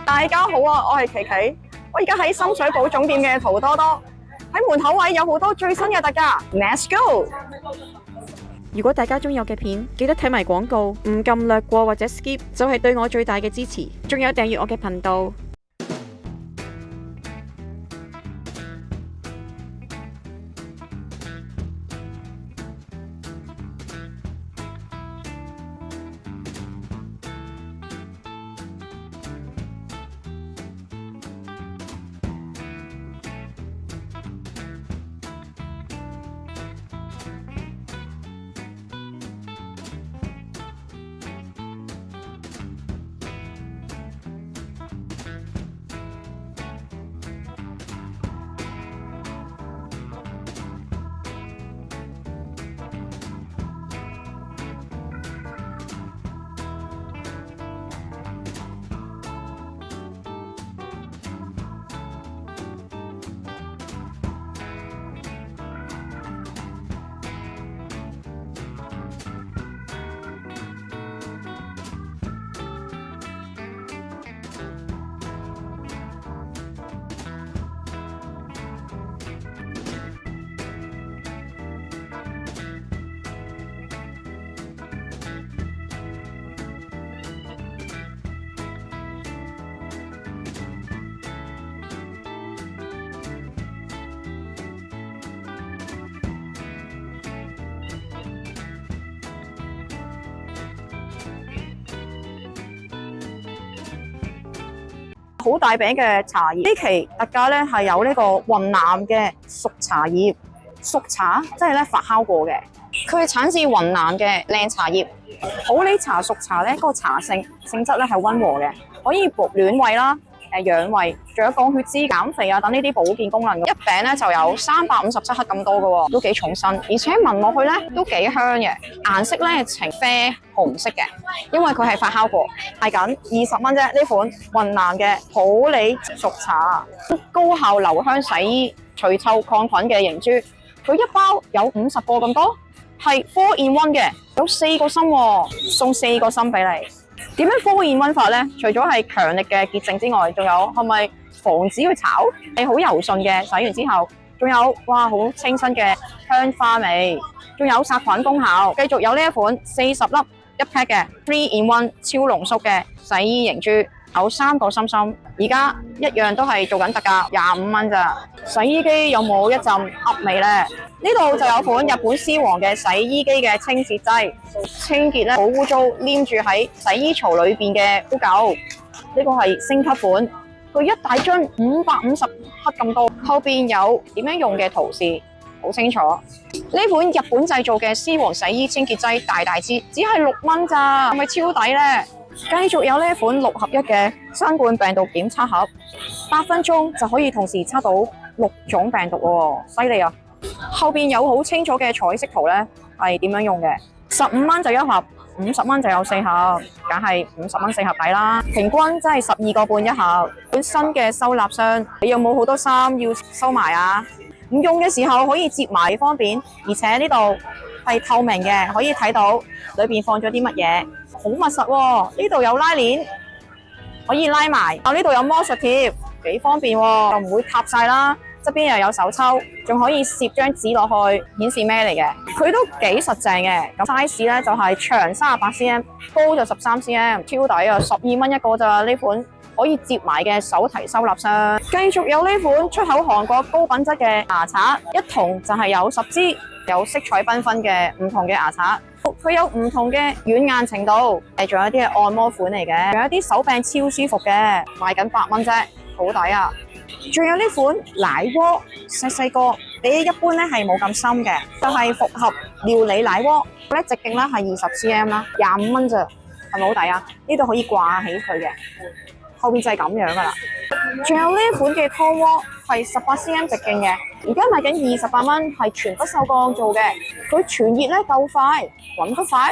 大家好啊，我係琪琪，我而家喺深水埗總店嘅淘多多，喺門口位有好多最新嘅特價 ，Let's go！如果大家中意我嘅片，記得睇埋廣告，唔撳略過或者 skip， 就係對我最大嘅支持。仲有訂閱我嘅頻道。好大餅嘅茶葉，呢期特價咧係有呢個雲南嘅熟茶葉，熟茶即係咧發酵過嘅，佢產自雲南嘅靚茶葉。普洱茶熟茶咧，個茶性質咧係溫和嘅，可以暖胃啦，養胃，仲有降血脂、減肥啊等呢啲保健功能。一餅咧就有357克咁多嘅喎，都幾重身，而且聞落去咧都幾香嘅，顏色咧呈啡紅色嘅，因為佢係發酵過，係緊20蚊啫。呢款雲南嘅普洱熟茶，高效留香洗衣、除臭抗菌嘅凝珠，佢一包有50個咁多，係 4 in 1嘅，有4個心喎，送4個心俾你。點樣 4 in 1法咧？除咗係強力嘅潔淨之外，仲有係咪防止佢炒？係好柔順嘅，洗完之後，仲有哇好清新嘅香花味，仲有殺菌功效。繼續有呢一款40粒一 pack 嘅3 in 1超濃縮嘅洗衣凝珠，有3個心心，而家一樣都係做緊特價25蚊咋。洗衣機有冇一陣噏味咧？呢度就有款日本獅王嘅洗衣機嘅清潔劑，清潔咧好污糟，黏住喺洗衣槽裏邊嘅污垢。呢個係升級款，佢一大樽550克咁多，後邊有點樣用嘅圖示，好清楚。呢款日本製造嘅獅王洗衣清潔劑大支，只係6蚊咋，係咪超抵呢？繼續有呢款6合1嘅新冠病毒檢測盒，8分鐘就可以同時測到6種病毒喎，犀利啊！後邊有好清楚嘅彩色圖咧，係點樣用嘅？15蚊就一盒，50蚊就有4盒，梗係50蚊4盒抵啦。平均真係12個半一盒。本身嘅收納箱，你有冇好多衫要收埋啊？唔用嘅時候可以摺埋方便，而且呢度係透明嘅，可以睇到裏邊放咗啲乜嘢，好密實喎。呢度有拉鏈，可以拉埋。呢度有魔術貼，幾方便喎，就唔會塌晒啦。側邊又有手抽，仲可以攝張紙落去顯示咩嚟嘅，佢都幾實淨嘅。咁 size 咧就係長38cm，高就13cm，超抵啊！12蚊一個咋，呢款可以摺埋嘅手提收納箱。繼續有呢款出口韓國高品質嘅牙刷，一筒就係有10支，有色彩繽紛嘅唔同嘅牙刷，佢有唔同嘅軟硬程度，仲有一啲係按摩款嚟嘅，仲有一啲手柄超舒服嘅，賣緊8蚊啫，好抵啊！仲有呢款奶鍋，細個，比一般咧係冇咁深嘅，就係複合料理奶鍋，咧直徑咧係20cm啦，25蚊咋，係咪好抵啊？呢度可以掛起佢嘅，後邊就係咁樣噶啦。仲有呢款嘅湯鍋係18cm直徑嘅，而家賣緊28蚊，係全不鏽鋼做嘅，佢傳熱咧夠快，滾得快。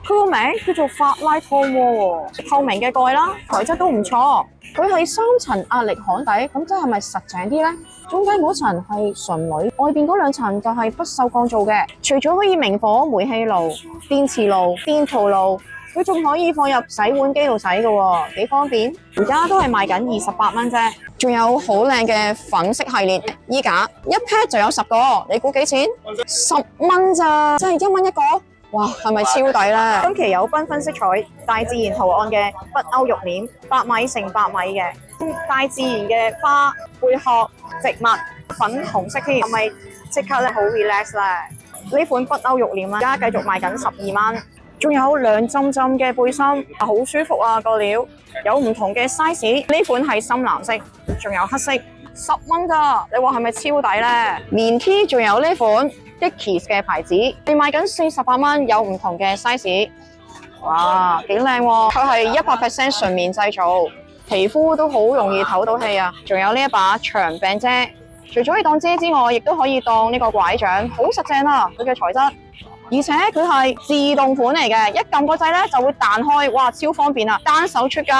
佢個名叫做法拉湯鍋喎，透明嘅蓋啦，材質都唔錯。佢係3層壓力焊底，咁即係咪實淨啲咧？中間嗰層係純鋁，外邊嗰2層就係不鏽鋼做嘅。除咗可以明火煤氣爐、電磁爐、電陶爐、佢仲可以放入洗碗機度洗嘅喎，幾方便。而家都係賣緊28蚊啫。仲有好靚嘅粉色系列衣架，一 pack 就有10個，你估幾錢？10蚊咋，真係1蚊一個。哇，係咪超抵咧？今期有繽紛色彩、大自然圖案嘅北歐玉鏈，8米乘8米嘅，大自然嘅花、貝殼、植物，粉紅色添，係咪即刻咧好 relax 咧？呢款北歐玉鏈而家繼續賣緊12蚊。仲有涼浸浸嘅背心，好舒服啊個料，有唔同嘅 size。呢款係深藍色，仲有黑色，10蚊咋？你話係咪超抵咧？棉 T 仲有呢款 Dickies 嘅牌子，你賣緊48蚊，有唔同嘅 size。哇，幾靚喎！佢係100% 純棉製造，皮膚都好容易透到氣啊。仲有呢一把長柄遮，除咗可以當遮之外，亦都可以當呢個拐杖，好實正啊！佢嘅材質。而且佢係自動款嚟嘅，一撳個掣咧就會彈開，哇，超方便啊！單手出街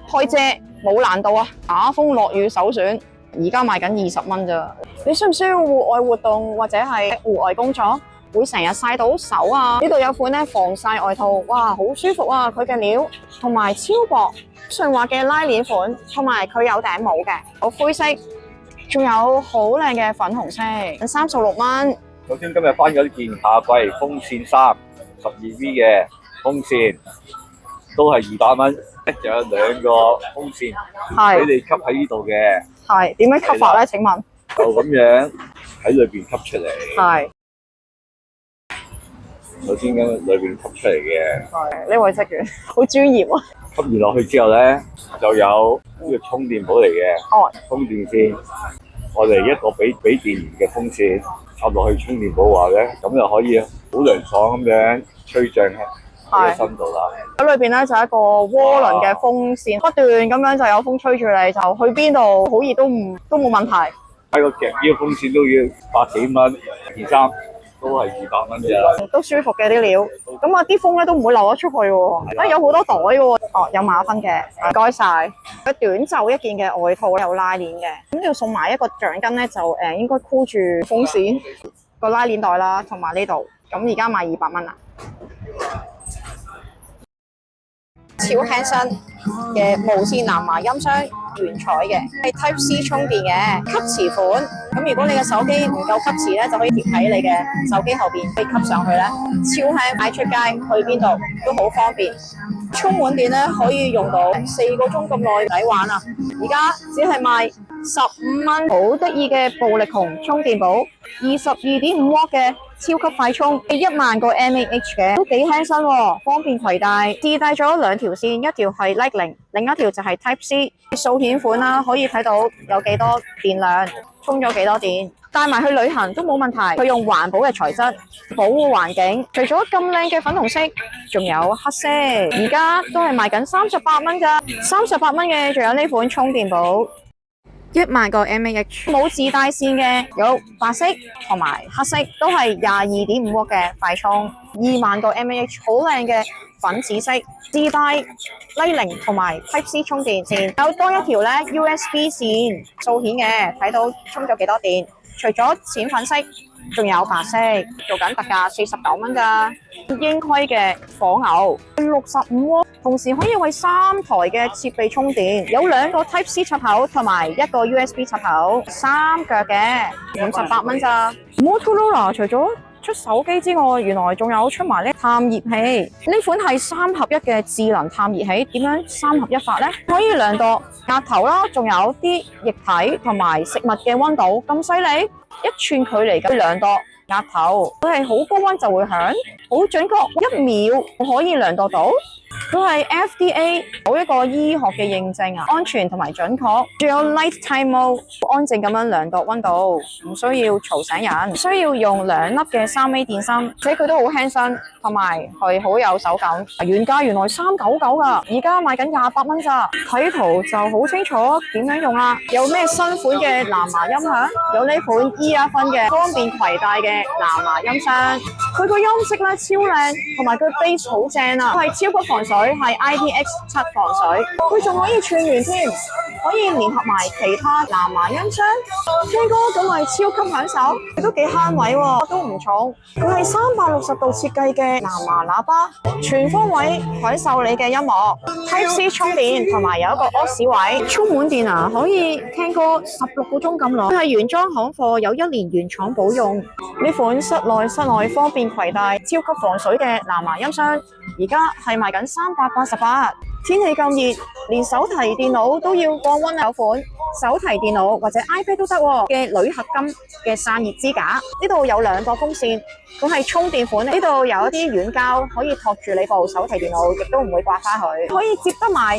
開遮冇難度啊！打風落雨首選，而家賣緊20蚊咋？你需唔需要戶外活動或者係戶外工作，會成日曬到手啊？呢度有款咧防曬外套，哇，好舒服啊！佢嘅料同埋超薄順滑嘅拉鏈款，同埋佢有頂帽嘅，好灰色，仲有好靚嘅粉紅色，36蚊。首先今日翻咗件夏季風扇衫，12V 嘅風扇，都係200蚊，仲有2個風扇俾你吸喺呢度嘅。係點樣吸法咧？請問就咁樣喺裏邊吸出嚟。係。首先咁裏邊吸出嚟嘅。係呢位職員好專業啊！吸完落去之後咧，就有呢個充電寶嚟嘅。哦。充電線，我哋一個俾電源嘅風扇。插落去充電寶話咧，咁就可以好涼爽咁樣吹脹喺個身度啦。喺裏邊咧就係一個渦輪嘅風扇，不斷咁樣就有風吹住你，就去邊度好熱都冇問題。喺個夾呢個風扇都要100幾蚊，件衫都係200蚊咋。都舒服嘅啲料，咁啊啲風咧都唔會漏咗出去喎。啊有好多袋嘅喎，哦有馬芬嘅，唔該晒。佢短袖一件嘅外套有拉鏈嘅，咁要送埋一個橡筋咧，就應該箍住風扇個拉鏈袋啦，同埋呢度。咁而家賣200蚊啦。超輕身嘅無線藍牙音箱，原彩嘅，係 Type C 充電嘅吸磁款。咁如果你嘅手機唔夠吸磁咧，就可以貼喺你嘅手機後邊，可以吸上去咧，超輕，帶出街去邊度都好方便。充滿電咧可以用到4個鐘咁耐，抵玩啊！而家只係賣15蚊，好得意嘅暴力熊充電寶，22.5W嘅超級快充，1萬個 mAh 嘅，都幾輕身喎，方便攜帶。自帶咗2條線，一條係 Lightning， 另一條就係 Type C。數顯款啦，可以睇到有幾多電量，充咗幾多電，帶埋去旅行都冇問題。佢用環保嘅材質，保護環境。除咗咁靚嘅粉紅色，仲有黑色，而家都係賣緊38蚊㗎。38蚊嘅，仲有呢款充電寶，1萬個 mAh， 冇自帶線嘅，有白色同埋黑色，都係22.5W嘅快充，2萬個 mAh， 好靚嘅粉紫色，自帶Lightning同埋 Type C 充電線，有多一條咧 USB 線，數顯嘅，睇到充咗幾多電。除咗淺粉色，仲有白色，做緊特價49蚊㗎。英規嘅火牛65W，同時可以為3台嘅設備充電，有2個 Type C 插口同埋1個 USB 插口，3腳嘅58蚊咋。Motorola 除咗出手機之外，原來仲有出埋呢探熱器，呢款係3合1嘅智能探熱器。點樣3合1法呢？可以量度額頭啦，仲有啲液體同埋食物嘅溫度，咁犀利，1寸距離咁量度額頭，佢係好高溫就會響，好準確，1秒可以量度到。佢係 FDA 有一個醫學嘅認證啊，安全同埋準確。仲有 Nighttime Mode， 安靜咁樣量度溫度，唔需要嘈醒人。需要用2粒嘅3A 電芯，而且佢都好輕身，同埋係好有手感。原價原來399㗎，而家賣緊28蚊咋。睇圖就好清楚點樣用啦。有咩新款嘅藍牙音響？有呢款 Earphone 嘅方便攜帶嘅藍牙音箱，佢個音色咧超靚，同埋佢 bass 好正啊，係超級防水，係 IPX7 防水，佢仲可以串聯添。可以聯合埋其他藍牙音箱聽歌，咁咪超級享受，都幾慳位喎，都唔重。佢係360度設計嘅藍牙喇叭，全方位享受你嘅音樂。Type C 充電同埋有一個 aux 位，充滿電啊，可以聽歌16個鐘咁耐。佢係原裝行貨，有1年原廠保用。呢款室內室外方便攜帶、超級防水嘅藍牙音箱，而家係賣緊388。天氣咁熱，連手提電腦都要降溫，有款手提電腦或者 iPad 都得嘅鋁合金嘅散熱支架。呢度有2個風扇，佢係充電款。呢度有一啲軟膠可以托住你部手提電腦，亦都唔會刮花佢。可以接得埋，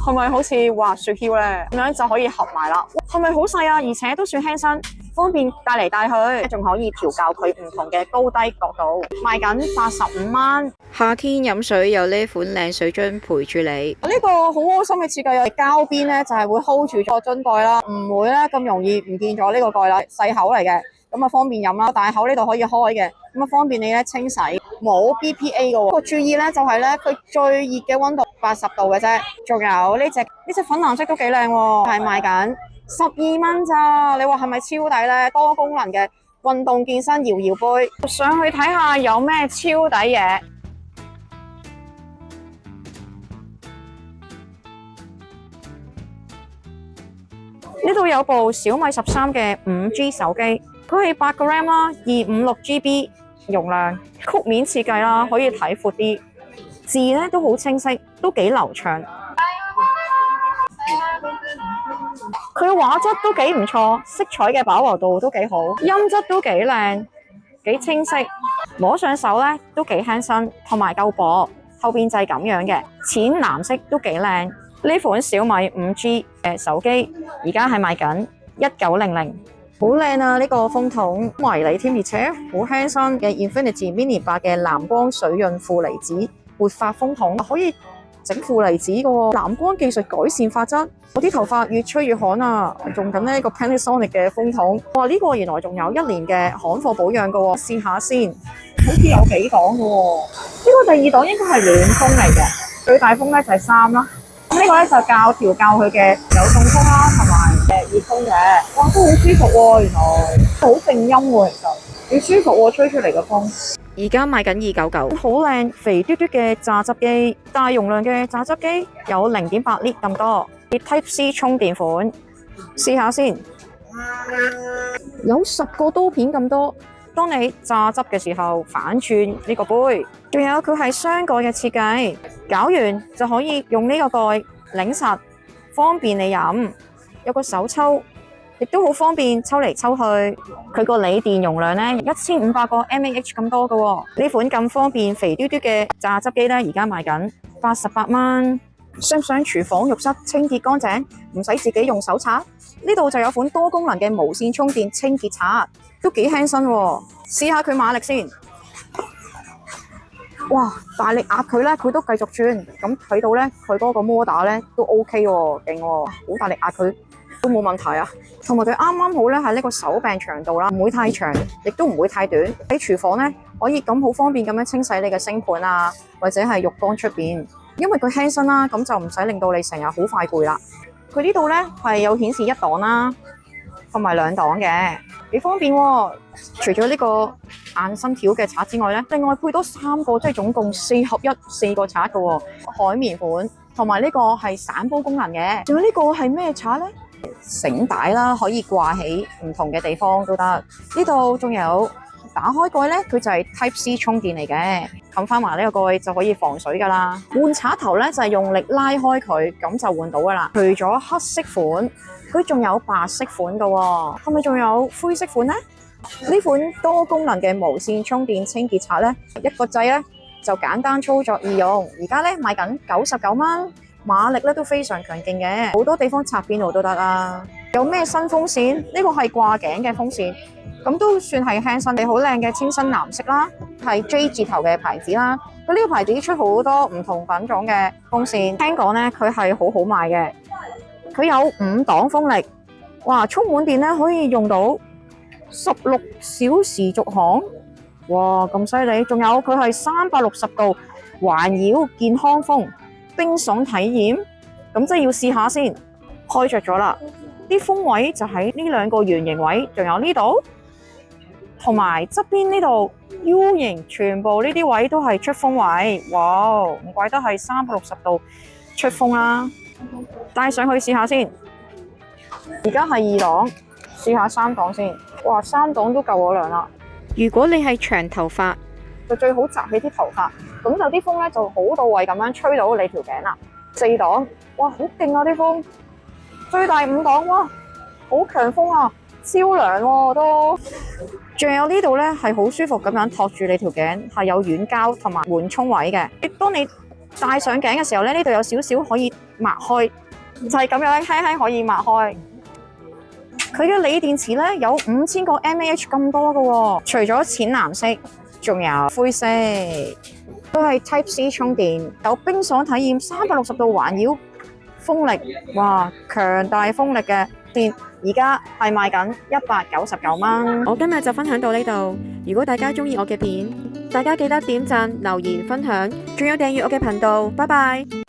係咪好似滑雪橇咧？咁樣就可以合埋啦。係咪好細啊？而且都算輕身。方便帶嚟帶去，仲可以調校佢唔同嘅高低角度，賣緊85蚊。夏天飲水有呢款靚水樽陪住你。呢個好窩心嘅設計，有膠邊咧就係會 hold 住個樽蓋啦，唔會咧咁容易唔見咗呢個蓋啦，細口嚟嘅，咁啊方便飲啦。大口呢度可以開嘅，咁啊方便你咧清洗，冇 BPA 嘅喎。個注意咧就係咧，佢最熱嘅溫度80度嘅啫。仲有呢隻粉藍色都幾靚喎，係賣緊12蚊咋？你話係咪超抵咧？多功能嘅運動健身搖搖杯，上去睇下有咩超抵嘢。呢度有部小米13嘅5G 手機，佢係8個 RAM 啦，256GB 容量，曲面設計啦，可以睇闊啲，字咧都好清晰，都幾流暢。佢嘅畫質都幾唔錯，色彩嘅飽和度都幾好，音質都幾靚，幾清晰，摸上手咧都幾輕身，同埋夠薄。後邊就係咁樣嘅，淺藍色都幾靚。呢款小米5G 嘅手機而家係賣緊1900，好靚啊！呢個風筒迷你添，而且好輕身嘅 Infinity Mini 8嘅藍光水潤負離子活發風筒，可以整負離子嘅喎，藍光技術改善髮質。我啲頭髮越吹越旱啊！用緊呢個 Panasonic 嘅風筒，哇！呢個原來仲有1年嘅行貨保養嘅喎，試下先，好似有幾檔嘅喎。呢個第2檔應該係暖風嚟嘅，最大風咧就係3啦。呢個咧就調校佢嘅有送風啦，同埋熱風嘅，哇都好舒服喎！原來好靜音喎，其實幾舒服喎，吹出嚟嘅風。而家賣緊299，好靚肥嘟嘟嘅榨汁機，大容量嘅榨汁機，有0.8 Lit 咁多，Type C 充電款，試下先。有10個刀片咁多，當你榨汁嘅時候反轉呢個杯，仲有佢係雙蓋嘅設計，攪完就可以用呢個蓋擰實，方便你飲。有個手抽，亦都好方便抽嚟抽去。佢個鋰電容量咧1500個 mAh 咁多嘅喎。呢款咁方便肥嘟嘟嘅榨汁機咧，而家賣緊88蚊。想唔想廚房浴室清潔乾淨，唔使自己用手刷？呢度就有款多功能嘅無線充電清潔刷，都幾輕身喎。試下佢馬力先。哇！大力壓佢咧，佢都繼續轉。咁睇到咧，佢嗰個摩打咧都 OK 喎，勁喎，好大力壓佢都冇問題啊。同埋佢啱啱好咧，係呢個手柄長度啦，唔會太長，亦都唔會太短。喺廚房咧，可以咁好方便咁樣清洗你嘅星盤啊，或者係浴缸出邊。因為佢輕身啦，咁就唔使令到你成日好快攰啦。佢呢度咧係有顯示1檔啦，同埋2檔嘅，幾方便喎。除咗呢個硬身條嘅刷之外咧，另外配多3個，即係總共4合1 4個刷嘅喎。海綿款，同埋呢個係散煲功能嘅。仲有呢個係咩刷咧？繩帶啦，可以掛喺唔同嘅地方都得。呢度仲有打開蓋咧，佢就係 Type C 充電嚟嘅，冚翻埋呢個蓋就可以防水噶啦。換刷頭咧就係用力拉開佢，咁就換到噶啦。除咗黑色款，佢仲有白色款噶喎，係咪仲有灰色款咧？呢款多功能嘅無線充電清潔刷咧，一個掣咧就簡單操作易用。而家咧賣緊99蚊，馬力咧都非常強勁嘅，好多地方插邊度都得啦。有咩新風扇？呢個係掛頸嘅風扇。咁都算係輕身，你好靚嘅清新藍色啦，係 J 字頭嘅牌子啦。佢呢個牌子出好多唔同品種嘅風扇，聽講咧佢係好好賣嘅。佢有5檔風力，哇！充滿電咧可以用到16小時續航，哇！咁犀利。仲有佢係360度環繞健康風冰爽體驗，咁即係要試下先。開着咗啦。啲風位就喺呢兩個圓形位，仲有呢度，同埋側邊呢度 U 型，全部呢啲位都係出風位。哇，唔怪得係360度出風啦。帶上去試下先。而家係2檔，試下3檔先。哇，3檔都夠我涼啦。如果你係長頭髮，就最好紮起啲頭髮，咁就啲風咧就好到位咁樣吹到你條頸啦。4檔，哇，好勁啊啲風！最大5檔，哇，好強風啊，超涼喎都。仲有呢度咧係好舒服咁樣托住你條頸，係有軟膠同埋緩衝位嘅。當你戴上頸嘅時候咧，呢度有少少可以擘開，就係咁樣輕輕可以擘開。佢嘅鋰電池咧有5000個 mAh 咁多㗎喎，除咗淺藍色，仲有灰色，都係 Type C 充電，有冰爽體驗，360度環繞，風力，哇，強大風力嘅電，而家係賣緊199蚊。我今日就分享到呢度。如果大家鍾意我嘅片，大家記得點讚、留言、分享，仲有訂閱我嘅頻道。拜拜。